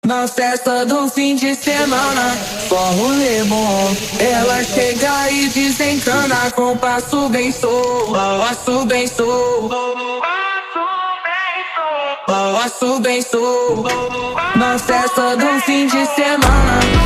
Na festa do fim de semana, só rolê bom. Ela chega e desencana com passo bem solto, passo bem solto, passo bem solto. Na festa do fim de semana.